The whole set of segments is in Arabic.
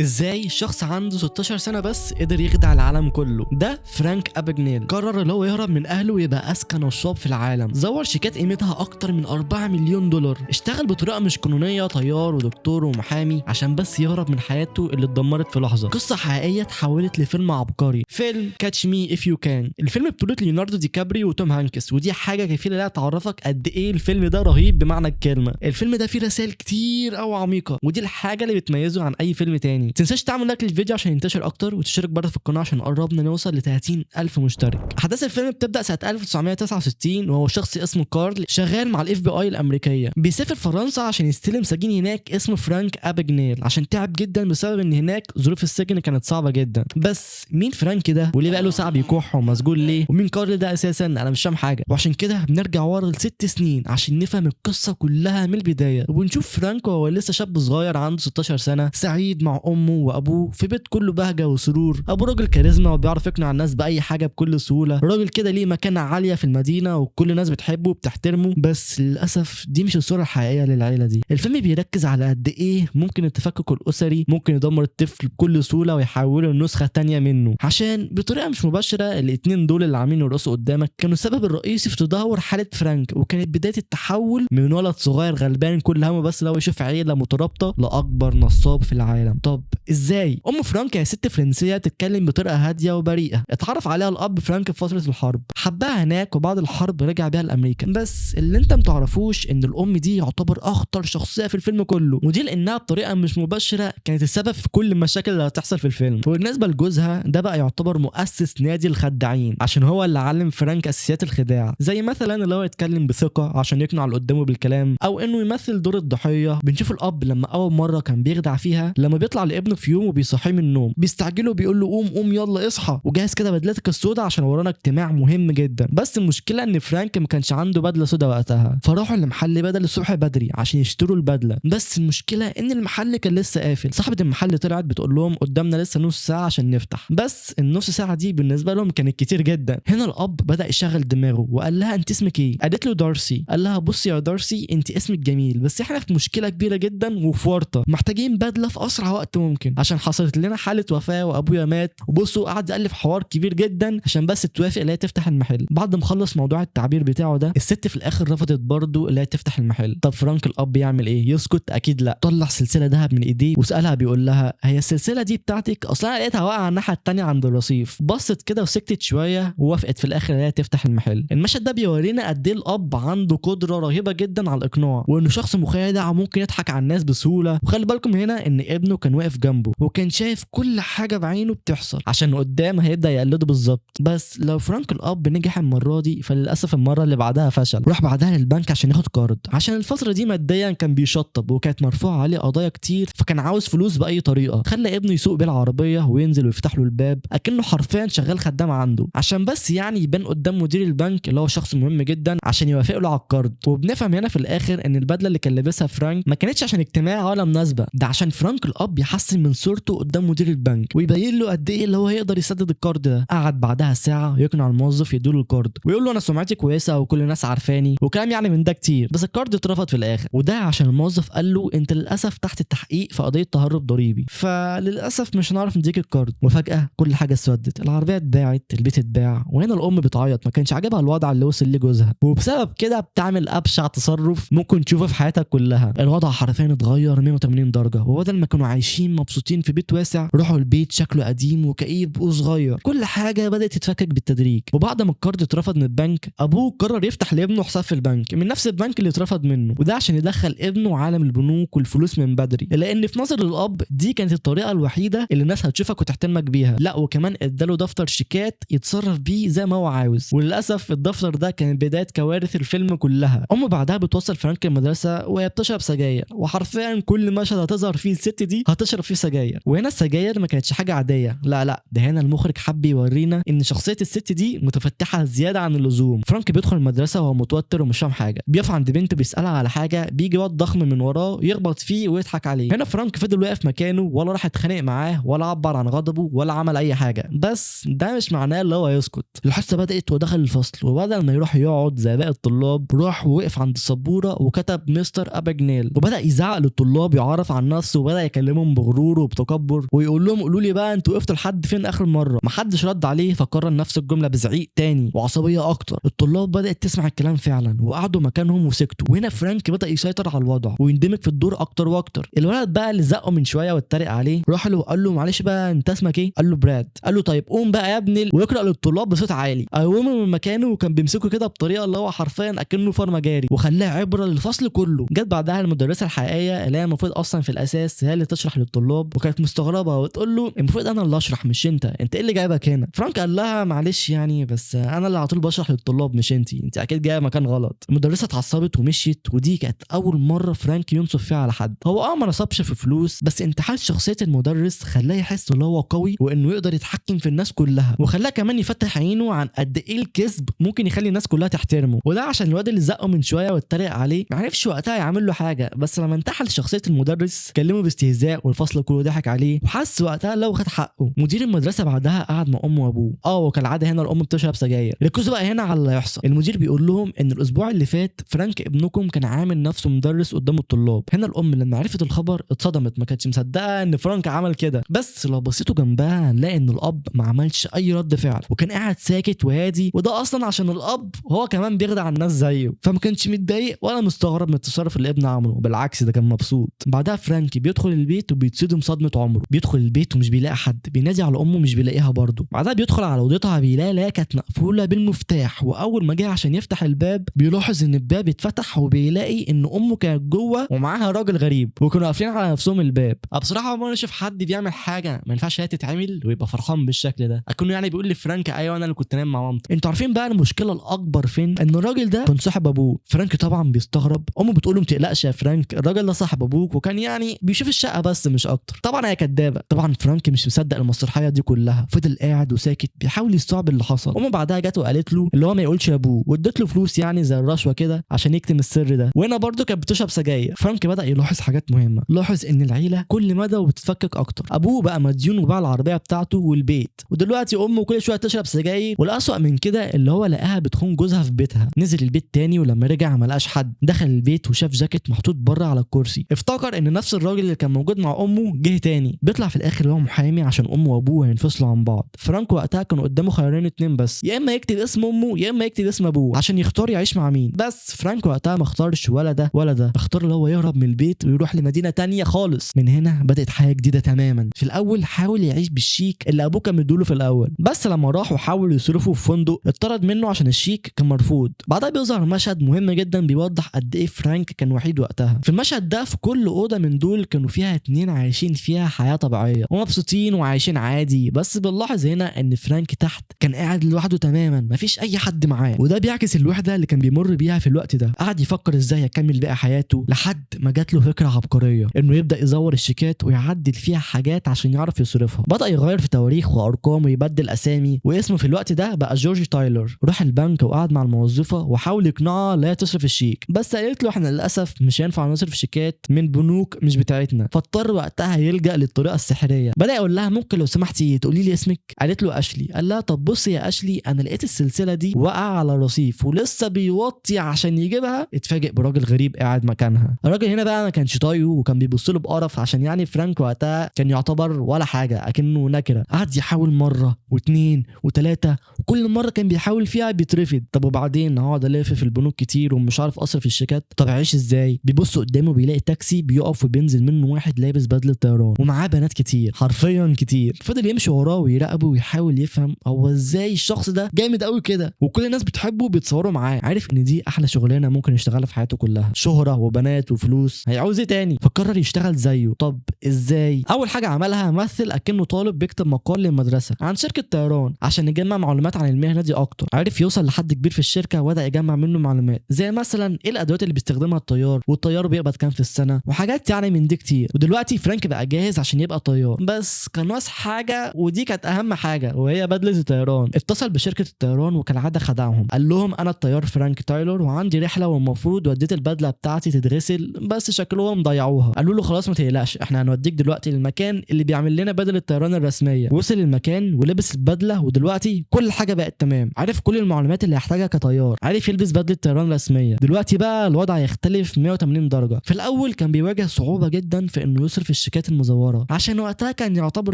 ازاي شخص عنده 16 سنة بس قدر يخدع العالم كله؟ ده فرانك أباجنيل قرر اللي هو يهرب من أهله ويبقى أذكى نصاب في العالم. زور شيكات قيمتها أكتر من 4 مليون دولار، اشتغل بطريقة مش قانونية طيار ودكتور ومحامي عشان بس يهرب من حياته اللي اتدمرت في لحظة. قصة حقيقية اتحولت لفيلم عبقري، فيلم كاتش مي إف يو كان. الفيلم بطولة ليوناردو دي كابريو وتوم هانكس، ودي حاجة كفيلة لا تعرفك قد إيه الفيلم ده رهيب بمعنى الكلمة. الفيلم ده فيه رسائل كتير أو عميقة، ودي الحاجة اللي بتميزه عن أي فيلم تاني. تنساش تعمل لايك للفيديو عشان ينتشر اكتر، وتشترك برضه في القناه عشان قربنا نوصل ل 30,000 مشترك. احداث الفيلم بتبدا سنه 1969، وهو شخص اسمه كارل شغال مع الاف بي اي الامريكيه، بيسافر فرنسا عشان يستلم سجين هناك اسمه فرانك أباجنيل، عشان تعب جدا بسبب ان هناك ظروف السجن كانت صعبه جدا. بس مين فرانك ده؟ وليه بقى له ساعه بيكح ومسجون ليه؟ ومين كارل ده اساسا؟ انا مش فاهم حاجه. وعشان كده بنرجع ورا ل6 سنين عشان نفهم القصه كلها من البدايه، وبنشوف فرانك وهو لسه شاب صغير عنده 16 سنه، سعيد مع امه وابوه في بيت كله بهجه وسرور. ابو راجل كاريزما وبيعرف يقنع الناس باي حاجه بكل سهوله، راجل كده ليه مكانه عاليه في المدينه وكل الناس بتحبه وبتحترمه. بس للاسف دي مش الصوره الحقيقيه للعيله دي. الفيلم بيركز على قد ايه ممكن التفكك الاسري ممكن يدمر الطفل بكل سهوله ويحوله لنسخه تانية منه، عشان بطريقه مش مباشره الاتنين دول اللي عاملين يرقصوا قدامك كانوا السبب الرئيسي في تدهور حاله فرانك، وكانت بدايه التحول من ولد صغير غلبان كل همه بس لو يشوف عيله مترابطه لاكبر نصاب في العالم. طب ازاي؟ ام فرانك هي ست فرنسيه تتكلم بطريقه هاديه وبريئه، اتعرف عليها الاب فرانك في فتره الحرب، حبها هناك وبعد الحرب رجع بيها لامريكا. بس اللي انت متعرفوش ان الام دي يعتبر اخطر شخصيه في الفيلم كله، ودي لانها بطريقه مش مباشره كانت السبب في كل المشاكل اللي هتحصل في الفيلم. وبالنسبه لجوزها ده بقى يعتبر مؤسس نادي الخداعين، عشان هو اللي علم فرانك اساسيات الخداع، زي مثلا اللي هو يتكلم بثقه عشان يقنع اللي قدامه بالكلام، او انه يمثل دور الضحيه. بنشوف الاب لما اول مره كان بيخدع فيها، لما بيطلع لابنه في يوم وبيصحيه من النوم، بيستعجله بيقول له قوم قوم يلا اصحى وجهز كده بدلتك السوداء عشان ورانا اجتماع مهم جدا. بس المشكله ان فرانك ما كانش عنده بدله سوداء وقتها، فراحوا لمحل بدل الصبح بدري عشان يشتروا البدله. بس المشكله ان المحل كان لسه قافل. صاحبه المحل طلعت بتقول لهم قدامنا لسه نص ساعه عشان نفتح، بس النص ساعه دي بالنسبه لهم كانت كتير جدا. هنا الاب بدا يشغل دماغه وقال لها انت اسمك ايه؟ قالت له دارسي. قال لها بصي يا دارسي انت اسمك جميل، بس احنا في مشكله كبيره جدا وفي ورطه، محتاجين بدله في اسرع وقت ممكن عشان حصلت لنا حاله وفاه وابويا مات. وبصوا قعد يالف حوار كبير جدا عشان بس توافق اللي هي تفتح المحل. بعد ما خلص موضوع التعبير بتاعه ده، الست في الاخر رفضت برضه اللي هي تفتح المحل. طب فرانك الاب يعمل ايه؟ يسكت؟ اكيد لا. طلع سلسله ذهب من ايديه وسالها بيقول لها هي السلسله دي بتاعتك؟ اصلا انا لقيتها واقعه على الناحيه الثانيه عند الرصيف. بصت كده وسكتت شويه ووافقت في الاخر اللي هي تفتح المحل. المشهد ده بيورينا قد ايه الاب عنده قدره رهيبه جدا على الاقناع، وانه شخص مخادع وممكن يضحك على الناس بسهوله. وخلي بالكم هنا ان ابنه كان واقف جنبه وكان شايف كل حاجه بعينه بتحصل عشان قدام هيبدا يقلده بالظبط. بس لو فرانك الاب نجح المره دي، فللاسف المره اللي بعدها فشل. راح بعدها للبنك عشان ياخد قرض، عشان الفتره دي ماديا كان بيشطب وكانت مرفوعه عليه قضايا كتير، فكان عاوز فلوس باي طريقه. خلى ابنه يسوق بالعربيه وينزل ويفتح له الباب اكنه حرفيا شغال خدام عنده، عشان بس يعني يبان قدام مدير البنك اللي هو شخص مهم جدا عشان يوافق له على القرض. وبنفهم هنا في الاخر ان البدله اللي كان لابسها فرانك ما كانتش عشان اجتماع ولا مناسبه، ده عشان فرانك الاب يحسن من صورته قدام مدير البنك ويبين له قد ايه اللي هو يقدر يسدد القرض ده. قعد بعدها ساعه يقنع الموظف يديله القرض ويقول له انا سمعتي كويسه وكل الناس عارفاني وكلام يعني من ده كتير، بس القرض اترفض في الاخر. وده عشان الموظف قال له انت للاسف تحت التحقيق في قضيه تهرب ضريبي، فللاسف مش هنعرف نديك القرض. وفجاه كل حاجه اسودت، العربيه اتباعت، البيت اتباع، وهنا الام بتعيط، ما كانش عاجبها الوضع اللي وصل ليه جوزها، وبسبب كده بتعمل ابشع تصرف ممكن تشوفه في حياتك كلها. الوضع حرفيا اتغير 180 درجه، وبدل ما كانوا عايشين مبسوطين في بيت واسع، راحوا البيت شكله قديم وكئيب وصغير. كل حاجه بدات تتفكك بالتدريج. وبعد ما القرض اترفض من البنك، ابوه قرر يفتح لابنه حساب في البنك من نفس البنك اللي اترفض منه، وده عشان يدخل ابنه عالم البنوك والفلوس من بدري، لان في نظر الاب دي كانت الطريقه الوحيده اللي الناس هتشوفك وتحترمك بيها. لا وكمان اداله دفتر شيكات يتصرف بيه زي ما هو عاوز. وللاسف الدفتر ده كان بدايه كوارث الفيلم كلها. امه بعدها بتوصل فرانك المدرسه وهي بتشرب سجاير، وحرفيا كل مشهد هتظهر فيه الست دي هتشرب فيه سجاير. وهنا السجاير ما كانتش حاجه عاديه، لا ده هنا المخرج حب يورينا ان شخصيه الست دي متفتحه زياده عن اللزوم. فرانك بيدخل المدرسه وهو متوتر ومش فاهم حاجه، بيقف عند بنته بيسالها على حاجه، بيجي واد ضخم من وراه يخبط فيه ويضحك عليه. هنا فرانك فضل واقف مكانه، ولا راح يتخانق معاه ولا عبر عن غضبه ولا عمل اي حاجه. بس ده مش معناه اللي هو يسكت. الحصه بدات ودخل الفصل، وبدل ما يروح يقعد زي باقي الطلاب راح ووقف عند السبوره وكتب مستر أباجنيل، وبدا يزعق للطلاب يعرف عن نفسه وبدا يكلمهم بغرور بغرور وبتكبر ويقول لهم قولوا لي بقى انتوا وقفتوا لحد فين اخر مره. محدش رد عليه فكرر نفس الجمله بزعيق تاني وعصبيه اكتر. الطلاب بدات تسمع الكلام فعلا وقعدوا مكانهم وسكتوا. وهنا فرانك بدا يسيطر على الوضع ويندمج في الدور اكتر واكتر. الولد بقى اللي زقه من شويه واتريق عليه راح له وقال له معلش بقى انت اسمك ايه؟ قال له براد. قال له طيب قوم بقى يا ابني ويقرا للطلاب بصوت عالي. قومه من مكانه وكان بيمسكه كده بطريقه اللي هو حرفيا اكنه فار مجاري وخلاه عبره للفصل كله. جت بعدها المدرسه الحقيقيه اللي هي المفروض اصلا في الاساس هي اللي تشرح للطلاب وكانت مستغربه وتقول له المفروض انا اللي اشرح مش انت ايه اللي جايبك هنا؟ فرانك قال لها معلش يعني بس انا اللي على طول بشرح للطلاب مش انت اكيد جايه مكان غلط. المدرسه اتعصبت ومشيت ودي كانت اول مره فرانك ينصب فيها على حد. هو ما نصبش في فلوس بس انتحال شخصيه المدرس خلاه يحس ان هو قوي وانه يقدر يتحكم في الناس كلها وخلاه كمان يفتح عينه عن قد ايه الكذب ممكن يخلي الناس كلها تحترمه. وده عشان الواد اللي زقه من شويه واتريق عليه ما عرفش وقتها يعمل له حاجه بس لما انتحل شخصيه المدرس كلمه باستهزاء والفصل كله ضحك عليه وحس وقتها لو خد حقه. مدير المدرسه بعدها قعد مع امه وابوه. وكالعاده هنا الام بتشرب سجاير. ركزوا بقى هنا على اللي هيحصل. المدير بيقول لهم ان الاسبوع اللي فات فرانك ابنكم كان عامل نفسه مدرس قدام الطلاب. هنا الام لما عرفت الخبر اتصدمت ما كانتش مصدقه ان فرانك عمل كده. بس لو بصيتوا جنبها هنلاقي ان الاب ما عملش اي رد فعل وكان قاعد ساكت وهادي وده اصلا عشان الاب هو كمان بيخدع الناس زيه فما كانش متضايق ولا مستغرب من التصرف اللي ابنه عمله. بالعكس ده كان مبسوط. بعدها فرانك بيدخل البيت وبيتصدم صدمه عمره. بيدخل البيت ومش بيلاقي حد. بينادي على امه مش بيلاقيها برضه. بعدها بيدخل على اوضتها بيلاقيها كانت مقفوله بالمفتاح واول ما جه عشان يفتح الباب بيلاحظ ان الباب اتفتح وبيلاقي ان امه كانت جوه ومعاها راجل غريب وكانوا قافلين على نفسهم الباب. بصراحه ما اشوف حد بيعمل حاجه ما ينفعش هي تتعمل ويبقى فرحان بالشكل ده. اكنه يعني بيقول لفرانك ايوه انا اللي كنت نايم مع مامتي. انتوا عارفين بقى المشكله الاكبر فين؟ ان الراجل ده كان صاحب ابوه. فرانك طبعا بيستغرب. امه بتقول له ما تقلقش يا فرانك الراجل ده صاحب ابوك وكان يعني بيشوف الشقه بس مش اكتر. طبعا هي كدابه. طبعا فرانك مش مصدق المسرحيه دي كلها. فضل قاعد وساكت بيحاول يستوعب اللي حصل. امه بعدها جت وقالت له اللي هو ما يقولش لابوه وادت له فلوس يعني زي الرشوه كده عشان يكتم السر ده. وهنا برده كانت بتشرب سجاير. فرانك بدا يلاحظ حاجات مهمه. لاحظ ان العيله كل مدى وبتتفكك اكتر. ابوه بقى مديون وباع العربيه بتاعته والبيت ودلوقتي امه كل شويه تشرب سجاير والاسوأ من كده اللي هو لقاها بتخون جوزها في بيتها. نزل البيت تاني ولما رجع ما لقاش حد. دخل البيت وشاف جاكيت محطوط بره على الكرسي. افتكر ان نفس الراجل اللي كان موجود مع امه جه تاني. بيطلع في الاخر اللي هو محامي عشان امه وابوه هينفصلوا عن بعض. فرانك وقتها كان قدامه خيارين اتنين بس يا اما يكتب اسم امه يا اما يكتب اسم ابوه عشان يختار يعيش مع مين. بس فرانك وقتها ما اختارش ولا ده ولا ده. اختار اللي هو يهرب من البيت ويروح لمدينه تانية خالص. من هنا بدات حياه جديده تماما. في الاول حاول يعيش بالشيك اللي ابوه كان مديله في الاول بس لما راح وحاول يصرفه في فندق اتطرد منه عشان الشيك كان مرفوض. بعدها بيظهر مشهد مهم جدا بيوضح قد ايه فرانك كان وحيد وقتها. في المشهد ده في كل اوضه من دول كانوا فيها اتنين عايشين فيها حياه طبيعيه ومبسوطين وعايشين عادي. بس بنلاحظ هنا ان فرانك تحت كان قاعد لوحده تماما مفيش اي حد معاه وده بيعكس الوحده اللي كان بيمر بيها في الوقت ده. قعد يفكر ازاي يكمل باقي حياته لحد ما جات له فكره عبقريه انه يبدا يزور الشيكات ويعدل فيها حاجات عشان يعرف يصرفها. بدا يغير في تواريخ وارقام ويبدل اسامي واسمه في الوقت ده بقى جورج تايلر. راح البنك وقعد مع الموظفه وحاول يقنعها لا تصرف الشيك بس قالت له احنا للاسف مش هينفع نصرف شيكات من بنوك مش بتاعتنا. فاضطر وقتها يلجا للطريقه السحريه. بدا يقول لها ممكن لو سمحتي تقولي لي اسمك؟ قالت له اشلي. قال لها طب بصي يا اشلي انا لقيت السلسله دي واقعه على الرصيف ولسه بيوطي عشان يجيبها. اتفاجئ براجل غريب قاعد مكانها. الراجل هنا بقى ما كانش طايقه وكان بيبص له بقرف عشان يعني فرانك وقتها كان يعتبر ولا حاجه اكنه نكره. قعد يحاول مره واثنين وثلاثه وكل مره كان بيحاول فيها بيترفض. طب وبعدين هقعد الف في البنوك كتير ومش عارف اصرف الشيكات طب اعيش ازاي؟ بيبص قدامه بيلاقي تاكسي بيقف وبينزل منه واحد لابس بدله طيران ومعاه بنات كتير حرفيا كتير. فضل يمشي وراه ويراقبه ويحاول يفهم هو ازاي الشخص ده جامد قوي كده وكل الناس بتحبه وبيتصوروا معاه. عارف ان دي احلى شغلانه ممكن يشتغلها في حياته كلها شهره وبنات وفلوس. هيعوز ايه تاني؟ فقرر يشتغل زيه. طب ازاي؟ اول حاجه عملها مثل اكنه طالب بيكتب مقال للمدرسه عن شركه طيران عشان يجمع معلومات عن المهنه دي اكتر. عرف يوصل لحد كبير في الشركه وبدا يجمع منه معلومات زي مثلا ايه الادوات اللي بيستخدمها الطيار والطيار بيقبض كام في السنه وحاجات يعني من دي كتير. ودلوقتي فرانك بقى جاهز عشان يبقى طيار بس كان ناقص حاجه ودي كانت اهم حاجه وهي بدله الطيران. اتصل بشركه الطيران وكالعاده خدعهم. قال لهم انا الطيار فرانك تايلر وعندي رحله والمفروض وديت البدله بتاعتي تتغسل بس شكلهم ضيعوها. قالوا له خلاص ما تقلقش احنا هنوديك دلوقتي للمكان اللي بيعمل لنا بدله الطيران الرسميه. وصل المكان ولبس البدله ودلوقتي كل حاجه بقت تمام. عارف كل المعلومات اللي هيحتاجها كطيار. عارف يلبس بدله طيران رسميه. دلوقتي بقى الوضع يختلف 180 درجه. في الاول كان بيواجه صعوبه جدا في انه يصرف الشيكات الشيكات المزوره، عشان وقتها كان يعتبر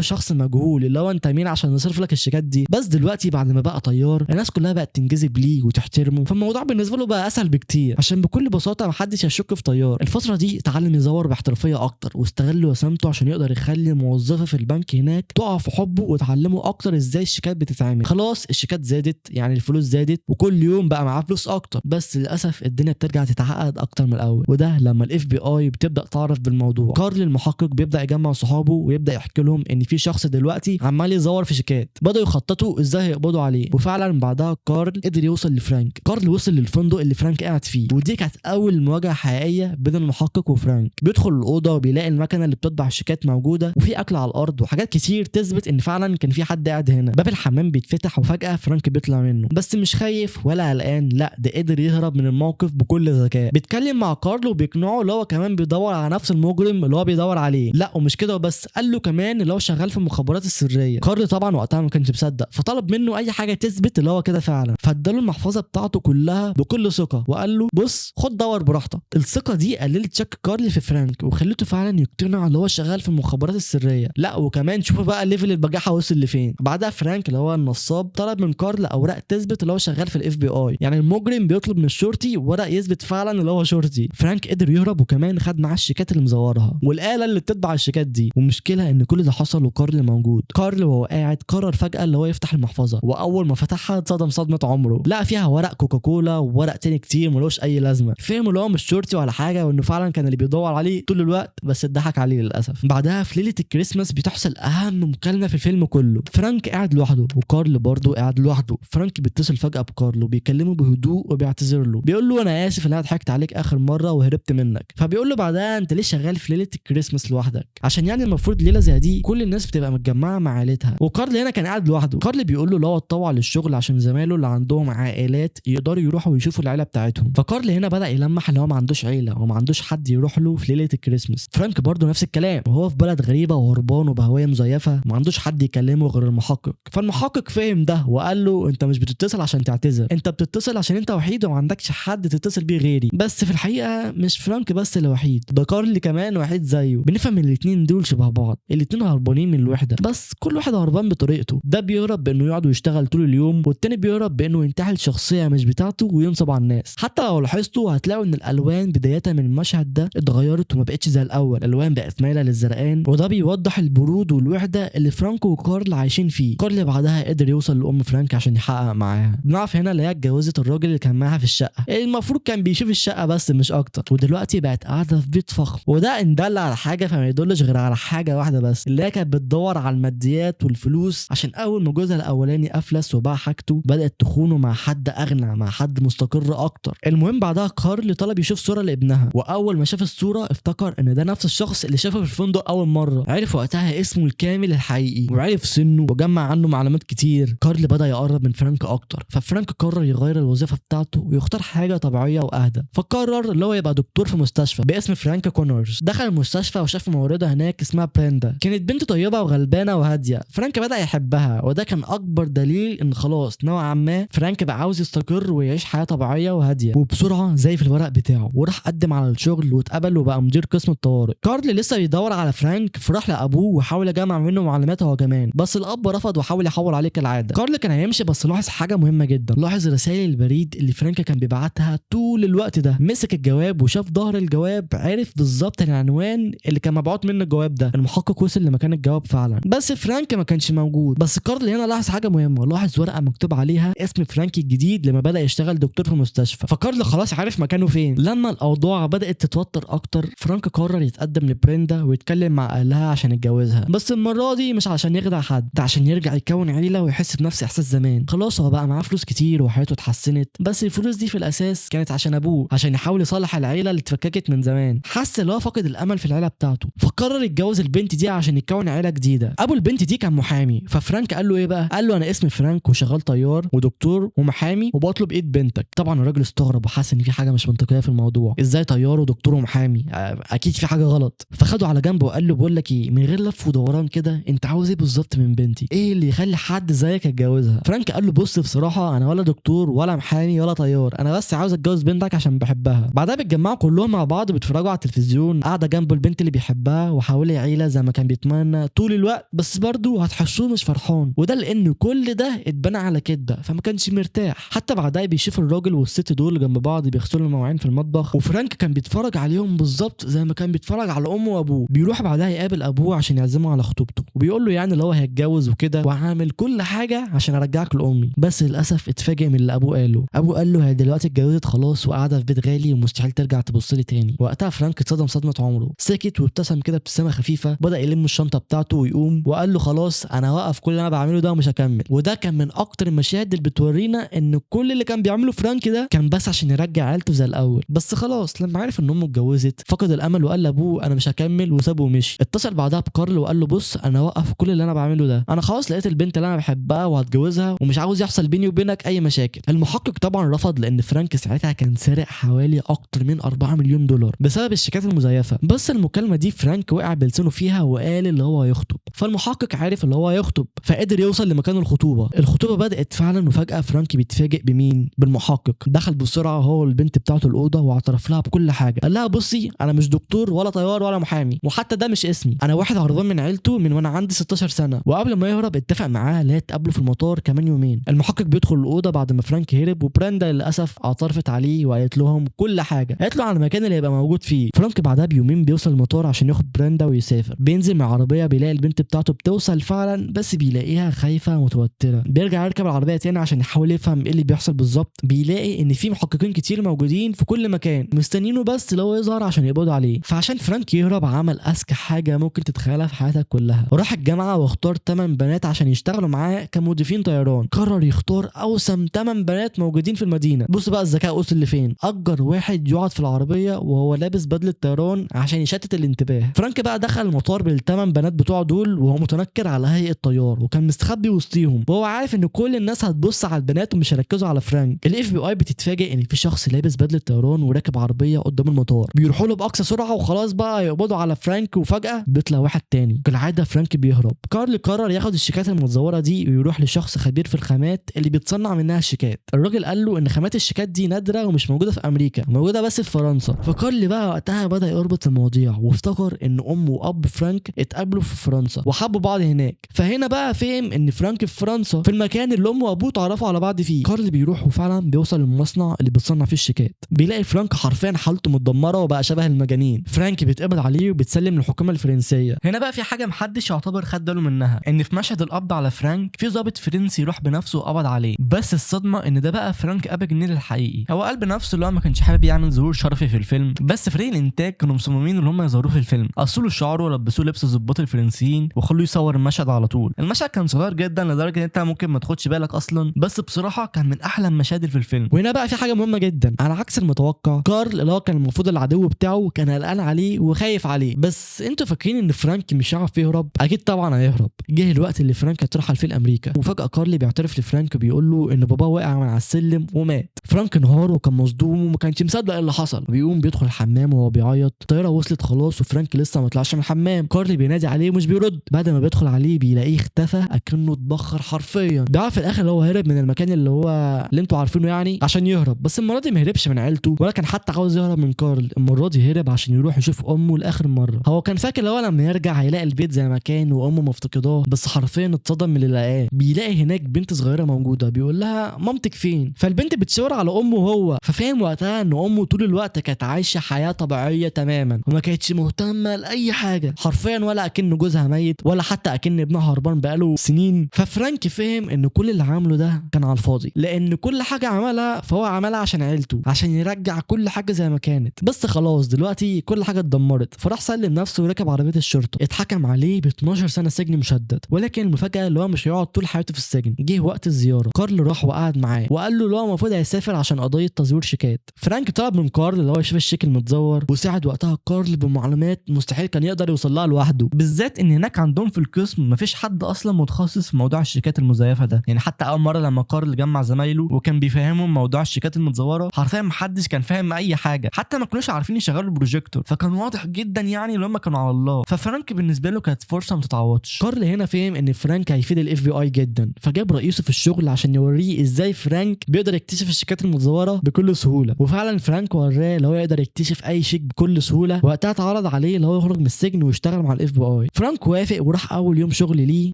شخص مجهول اللي هو انت مين عشان نصرف لك الشيكات دي. بس دلوقتي بعد ما بقى طيار الناس كلها بقت تنجذب ليه وتحترمه، فالموضوع بالنسبه له بقى اسهل بكتير، عشان بكل بساطه محدش هيشك في طيار. الفتره دي اتعلم يزور باحترافيه اكتر واستغل وسامته عشان يقدر يخلي الموظفه في البنك هناك تقع في حبه وتعلمه اكتر ازاي الشيكات بتتعمل. خلاص الشيكات زادت، يعني الفلوس زادت وكل يوم بقى معاه فلوس اكتر، بس للاسف الدنيا بترجع تتعقد اكتر من الاول، وده لما الاف بي اي بتبدا تعرف بالموضوع. كارل المحقق بيبدا يجمع صحابه ويبدا يحكي لهم ان في شخص دلوقتي عمال يزور في شيكات، بداوا يخططوا ازاي هيقبضوا عليه. وفعلا بعدها كارل قدر يوصل لفرانك. كارل وصل للفندق اللي فرانك قاعد فيه، ودي كانت اول مواجهه حقيقيه بين المحقق وفرانك. بيدخل الاوضه وبيلاقي المكنه اللي بتطبع الشيكات موجوده وفي اكل على الارض وحاجات كتير تثبت ان فعلا كان في حد قاعد هنا. باب الحمام بيتفتح وفجاه فرانك بيطلع منه، بس مش خايف ولا قلقان، لا ده قدر يهرب من الموقف بكل ذكاء. بيتكلم مع كارل وبيقنعه اللي هو كمان بيدور على نفس المجرم اللي هو بيدور عليه. لا ومش كده وبس، قال له كمان اللي هو شغال في المخابرات السريه. كارل طبعا وقتها ما كانش مصدق، فطلب منه اي حاجه تثبت اللي هو كده فعلا، فاداله المحفظه بتاعته كلها بكل ثقه وقال له بص خد دور براحتك. الثقه دي قللت شك كارل في فرانك وخلته فعلا يقتنع اللي هو شغال في المخابرات السريه. لا وكمان شوفوا بقى ليفل البجاحه وصل لفين. بعدها فرانك اللي هو النصاب طلب من كارل اوراق تثبت اللي هو شغال في الاف بي اي، يعني المجرم بيطلب من الشرطي ورق يثبت فعلا اللي هو شرطي. فرانك قدر يهرب وكمان خد معاه الشيكات اللي مزورها والاله اللي بتطبع الشيكات دي. والمشكله ان كل ده حصل وكارل موجود. كارل وهو قاعد قرر فجاه اللي هو يفتح المحفظه، واول ما فتحها اتصدم صدمه عمره، لقى فيها ورق كوكاكولا وورق تاني كتير ملوش اي لازمه. فهم اللي هو مش شرطي ولا حاجه وانه فعلا كان اللي بيدور عليه طول الوقت، بس اتضحك عليه للاسف. بعدها في ليله الكريسماس بتحصل اهم مكالمه في الفيلم كله. فرانك قاعد لوحده وكارل برضه قاعد لوحده. فرانك بيتصل فجاه بكارل وبيكلمه بهدوء وبيعتذر له، بيقول له انا اسف ان انا ضحكت عليك اخر مره وهربت منك. فبيقول له بعدها انت ليه شغال في ليله الكريسماس لوحدك؟ عشان يعني المفروض ليله زي دي كل الناس بتبقى متجمعه مع عائلتها. وكارل هنا كان قاعد لوحده. كارل بيقول له لو اتطوع للشغل عشان زمايله اللي عندهم عائلات يقدروا يروحوا ويشوفوا العيله بتاعتهم. فكارل هنا بدا يلمح ان هو ما عندوش عيله وما عندوش حد يروح له في ليله الكريسماس. فرانك برضه نفس الكلام، وهو في بلد غريبه وهربان وبهويه مزيفه ما عندوش حد يكلمه غير المحقق. فالمحقق فهم ده وقال له انت مش بتتصل عشان تعتذر، انت بتتصل عشان انت وحيد وما عندكش حد تتصل بيه غيري. بس في الحقيقه مش فرانك بس اللي وحيد، ده كارل كمان وحيد زيه. بنفهم ان الاثنين دول شبه بعض، الاثنين هربانين من الوحده، بس كل واحد هربان بطريقته. ده بيهرب بانه يقعد ويشتغل طول اليوم، والتاني بيهرب بانه ينتحل شخصيه مش بتاعته وينصب على الناس. حتى لو لاحظتوا هتلاقوا ان الالوان بدايه من المشهد ده اتغيرت وما بقتش زي الاول، الالوان بقت مايله للزرقان، وده بيوضح البرود والوحده اللي فرانك وكارل عايشين فيه. كارل بعدها قدر يوصل لام فرانك عشان يحقق معاها. بنعرف هنا اللي هي اتجوزت الراجل اللي كان معاها في الشقه، المفروض كان بيشوف الشقه بس مش اكتر، ودلوقتي بقت قاعده في بيت فخم. وده ان دل على حاجه فما يدلش غير على حاجه واحده بس، اللي هي كانت بتدور على الماديات والفلوس، عشان اول ما جوزها الاولاني افلس وباع حاجته بدات تخونه مع حد اغنى، مع حد مستقر اكتر. المهم بعدها كارل طلب يشوف صوره لابنها، واول ما شاف الصوره افتكر ان ده نفس الشخص اللي شافه في الفندق اول مره. عرف وقتها اسمه الكامل الحقيقي وعرف سنه وجمع عنه معلومات كتير. كارل بدا يقرب من فرانك اكتر، ففرانك قرر يغير الوظيفه بتاعته ويختار حاجه طبيعيه واهدى، فقرر اللي هو يبقى دكتور في مستشفى باسم فرانك كونورز. دخل المستشفى وشاف ممرضه هناك اسمها بريندا، كانت بنت طيبه وغلبانه وهاديه. فرانك بدا يحبها، وده كان اكبر دليل ان خلاص نوعا ما فرانك بقى عاوز يستقر ويعيش حياه طبيعيه وهاديه. وبسرعه زي في الورق بتاعه وراح قدم على الشغل واتقبل وبقى مدير قسم الطوارئ. كارل لسه بيدور على فرانك فراح لابوه وحاول يجمع منه معلومات هو كمان، بس الاب رفض وحاول يحول عليه كالعاده. كارل كان هيمشي بس لاحظ حاجه مهمه جدا، لاحظ رسائل البريد اللي فرانك كان بيبعتها طول الوقت ده. مسك الجواب وشاف ظهر الجواب، عرف بالظبط العنوان اللي كان مبعوت منه الجواب ده. المحقق وصل لمكان الجواب فعلا، بس فرانك ما كانش موجود. بس كارل هنا لاحظ حاجه مهمه، لاحظ ورقه مكتوب عليها اسم فرانك الجديد لما بدا يشتغل دكتور في مستشفى. فكارل خلاص عارف مكانه فين. لما الاوضاع بدات تتوتر اكتر فرانك قرر يتقدم لبريندا ويتكلم مع اهلها عشان يتجوزها، بس المره دي مش عشان يخدع حد، ده عشان يرجع يكون عيله ويحس بنفس احساس زمان. خلاص هو بقى معاه فلوس كتير وحياته اتحسنت، بس الفلوس دي في الاساس كانت عشان ابوه، عشان يحاول يصلح العيله اللي اتفككت من زمان. حس ان هو فاقد الامل في العيله بتاعته، فقرر يتجوز البنت دي عشان يكون عيله جديده. ابو البنت دي كان محامي، ففرانك قال له ايه بقى؟ قال له انا اسمي فرانك وشغال طيار ودكتور ومحامي وبطلب ايد بنتك. طبعا الراجل استغرب وحس ان في حاجه مش منطقيه في الموضوع، ازاي طيار ودكتور ومحامي؟ اكيد في حاجه غلط. فخده على جنب وقال له بقول لك ايه، من غير لف ودوران كده، انت عاوز ايه بالظبط من بنتي؟ ايه اللي يخلي حد زيك يتجوزها؟ فرانك قال له بص بصراحه انا ولا دكتور ولا محامي ولا طيار، انا بس عاوز اتجوز بنتك عشان بحبها. بعدها بيتجمعوا كلهم مع بعض بيتفرجوا على التلفزيون، قاعده جنبه البنت اللي بيحبها بيحبها وحواليه عيله زي ما كان بيتمنى طول الوقت، بس برضه هتحسوه مش فرحان، وده لان كل ده اتبنى على كدبه، فما كانش مرتاح. حتى بعدها بيشوف الراجل والست دول جنب بعض بيغسلوا المواعين في المطبخ، وفرانك كان بيتفرج عليهم بالظبط زي ما كان بيتفرج على امه وابوه. بيروح بعدها يقابل ابوه عشان يعزمه على خطوبته، وبيقول له يعني اللي هو هيتجوز وكده وعامل كل حاجه عشان ارجعك لامي. بس للاسف اتفاجئ من اللي ابوه قاله. ابوه قال له هي دلوقتي اتجوزت خلاص وقاعده في بيت غالي ومستحيل ترجع تبص لي تاني. وقتها فرانك اتصدم صدمه عمره، سكت وابتسم كده ابتسامه خفيفه، بدا يلم الشنطه بتاعته ويقوم، وقال له خلاص انا هوقف كل اللي انا بعمله ده ومش هكمل. وده كان من اكتر المشاهد اللي بتورينا ان كل اللي كان بيعمله فرانك ده كان بس عشان يرجع عيلته زي الاول. بس خلاص لما عرف ان امه اتجوزت فقد الامل وقال لابوه انا مش هكمل وسابه ومشي. اتصل بعدها بكارل وقال له بص انا هوقف كل اللي انا بعمله ده، انا خلاص لقيت البنت اللي انا بحبها وهتجوزها ومش عاوز يحصل بيني وبينك اي مشاكل. المحقق طبعا رفض لان فرانك ساعتها كان سارق حوالي اكتر من 4 مليون دولار بسبب الشيكات المزيفه. بس المكالمه دي فرانك وقع بلسانه فيها وقال اللي هو هيخطب، فالمحقق عارف اللي هو هيخطب فقدر يوصل لمكان الخطوبه بدات فعلا. وفجاه فرانك بيتفاجئ بمين؟ بالمحقق. دخل بسرعه هو والبنت بتاعته الاوضه واعترف لها بكل حاجه. قال لها بصي انا مش دكتور ولا طيار ولا محامي، وحتى ده مش اسمي، انا واحد هربان من عيلته من وانا عندي 16 سنه، وقبل ما يهرب اتفق معاه لا يتقابلوا في المطار كمان يومين. المحقق بيدخل الاوضه بعد ما فرانك هرب، وبراندا للاسف اعترفت عليه وقالت لهم كل حاجه، قالت له على المكان اللي هيبقى موجود فيه. فرانك بعدها بيومين بيوصل المطار عشان ياخد براندا ويسافر. بينزل مع عربيه بيلاقي البنت بتاعته بتوصل فعلا، بس بيلاقيها خايفه متوتره. بيرجع يركب العربيه تاني عشان يحاول يفهم ايه اللي بيحصل بالظبط. بيلاقي ان في محققين كتير موجودين في كل مكان مستنيينه بس لو يظهر عشان يقبضوا عليه. فعشان فرانك يهرب عمل اذكى حاجه ممكن تتخيلها في حياتك كلها، راح الجامعه واختار 8 بنات عشان يشتغلوا معاه كمضيفين طيران. قرر يختار اوسم 8 بنات موجودين في المدينه. بص بقى الذكاء وصل لفين، اجر واحد يقعد في العربيه وهو لابس بدله طيران عشان يشتت الانتباه. فرانك بقى دخل المطار بال8 بنات بتوع دول وهو متنكر على هيئه طيار، وكان مستخبي وسطيهم وهو عارف ان كل الناس هتبص على البنات ومش هيركزوا على فرانك. الاف بي اي بتتفاجئ ان في شخص لابس بدله طيران وراكب عربيه قدام المطار. بيروحوا له باقصى سرعه وخلاص بقى يقبضوا على فرانك، وفجاه بيطلع واحد تاني. كالعاده فرانك بيهرب. كارل قرر ياخد الشيكات المتزوره دي ويروح لشخص خبير في الخامات اللي بيتصنع منها الشيكات. الراجل قال له ان خامات الشيكات دي نادره ومش موجوده في امريكا، موجوده بس في فرنسا. فكارل بقى وقتها بدا يربط المواضيع وافتكر ان ام واب فرانك اتقابلوا في فرنسا وحبوا بعض هناك. فهنا بقى فهم ان فرانك في فرنسا في المكان اللي امه وابوه اتعرفوا على بعض فيه. كارل بيروح وفعلا بيوصل للمصنع اللي بتصنع فيه الشيكات. بيلاقي فرانك حرفيا حالته متدمره وبقى شبه المجانين. فرانك بيتقبض عليه وبيتسلم للحكومه الفرنسيه. هنا بقى في حاجه محدش يعتبر خد باله منها، ان في مشهد القبض على فرانك في ضابط فرنسي يروح بنفسه وقبض عليه. بس الصدمه ان ده بقى فرانك اباجنيل الحقيقي. هو قال بنفسه اللي هو ما كانش حابب يعمل ظهور شرفي في الفيلم، بس فريق الانتاج كانوا مصممين ان هم يظهروه في الفيلم. قصوا شعره ولبسوه لبس الضباط الفرنسيين وخلوه يصور المشهد على طول. المشهد كان صغير جدا لدرجه ان انت ممكن ما تاخدش بالك اصلا، بس بصراحه كان من احلى المشاهد في الفيلم. وهنا بقى في حاجه مهمه جدا على عكس المتوقع. كارل اللي هو كان المفروض العدو بتاعه كان قلقان عليه وخايف عليه، بس انتوا فاكرين ان فرانك مش هيعرف يهرب؟ اكيد طبعا هيهرب. جه الوقت اللي فرانك هترحل فيه لامريكا، وفجاه كارل بيعترف لفرانك بيقول له ان باباه وقع من على السلم ومات. فرانك انهار وكان مصدوم وما كانش مصدق اللي حصل. بيقوم بيدخل الحمام وهو بيعيط. الطياره وصلت خلاص وفرانك لسه ما طلعش من الحمام. كارل بينادي عليه ومش بيرد. بعد ما بيدخل عليه بيلاقيه اختفى اكنه اتبخر حرفيا. بيعرف في الاخر اللي هو هرب من المكان اللي انتوا عارفينه يعني عشان يهرب، بس المره دي ما هربش من عيلته ولا كان حتى عاوز يهرب من كارل. المره دي هرب عشان يروح يشوف امه لاخر مره. هو كان فاكر لو لما يرجع هيلاقي البيت زي ما كان وامه مفتقداه، بس حرفيا اتصدم من اللي لقاه. بيلاقي هناك بنت صغيره موجوده. بيقول لها مامتك فين؟ فالبنت بتشاور على امه هو، ففهم وقتها ان امه طول الوقت كانت عايشه حياه طبيعيه تماما وما كانتش مهتمه لاي حاجه حرفيا، ولا اكن جوزها ميت ولا حتى اكن ابنها هربان بقاله سنين. ففرانك فهم ان كل اللي عمله ده كان على الفاضي، لان كل حاجه عملها فهو عملها عشان عيلته، عشان يرجع كل حاجه زي ما كانت. بس خلاص دلوقتي كل حاجه اتدمرت. فراح سلم نفسه وركب عربيه الشرطه. اتحكم عليه ب 12 سنه سجن مشدد، ولكن المفاجاه اللي هو مش هيقعد طول حياته في السجن. جه وقت الزياره. كارل راح وقعد معاه وقال له اللي هو المفروض هيسافر عشان قضيه تزوير شيكات. فرانك طلب من كارل اللي هو يشوف الشيك المتزور، وساعد وقتها كارل بمعلومات مستحيل كان يقدر يوصل لها لوحده، بالذات ان هناك عندهم في القسم مفيش حد اصلا متخصص في موضوع الشيكات المزيفه ده. يعني حتى اول مره لما كارل جمع زمايله وكان بيفهمهم موضوع الشيكات المتزوره حرفيا محدش كان فاهم اي حاجه، حتى ما كانوش عارفين يشغلوا البروجيكتور، فكان واضح جدا يعني ان هم كانوا على الله. ففرانك بالنسبه له كانت فرصه ما تتعوضش. كارل هنا فهم ان فرانك هيفيد الاف بي اي جدا، فجاب رئيسه في الشغل عشان يوريه ازاي فرانك بيقدر يكتشف الشيكات المتزوره بكل سهوله. وفعلا فرانك وراه لو يقدر يكتشف اي شيك بكل سهوله. وقتها اتعرض عليه اللي هو يخرج من السجن ويشتغل مع الاف بي اي. فرانك وافق وراح اول يوم شغل ليه،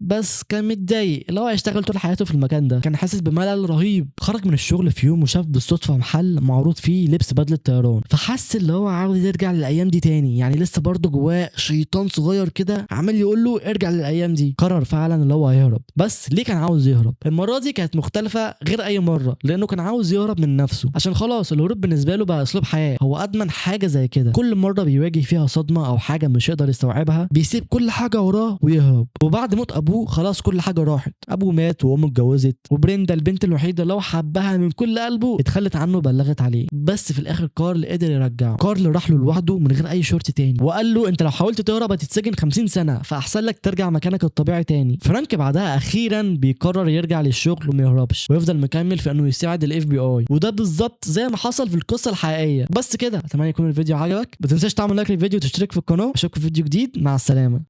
بس كان متضايق اللي هو هيشتغل طول حياته في المكان ده، كان حاسس بملل رهيب. خرج من الشغل في يوم وشاف بالصدفه محل معروض فيه لبس بدله طيران، فحس اللي هو عاوز يرجع للايام دي تاني، يعني لسه برضه جواه شيطان صغير كده عمال يقول له ارجع للايام دي. قرر فعلا اللي هو هيهرب، بس ليه كان عاوز يهرب؟ المره دي كانت مختلفه غير اي مره، لانه كان عاوز يهرب من نفسه، عشان خلاص الهروب بالنسبه له بقى اسلوب حياه، هو ادمن حاجه زي كده. كل مره بيواجه فيها صدمه او حاجه مش يقدر يستوعبها بيسيب كل حاجه وراه ويهرب. وبعد موت ابوه خلاص كل حاجه راحت، ابوه مات وامه اتجوزت، وبريندا البنت الوحيده اللي هو حبها من كل قلبه اتخلت عنه وبلغت عليه. بس في الاخر كارل قدر يرجعه. كارل راح له لوحده من غير اي شرط تاني، وقال له انت لو حاولت تهرب هتتسجن 50 سنه، فاحسن لك ترجع مكانك الطبيعي تاني. فرانك بعدها اخيرا بيقرر يرجع للشغل وما يهربش، ويفضل مكمل في انه يساعد الاف بي اي، وده بالظبط زي ما حصل في القصه الحقيقيه. بس كده، اتمنى يكون الفيديو عجبك، ما تنساش تعمل لايك للفيديو وتشترك في القناه. اشوفكم في فيديو جديد، مع السلامه.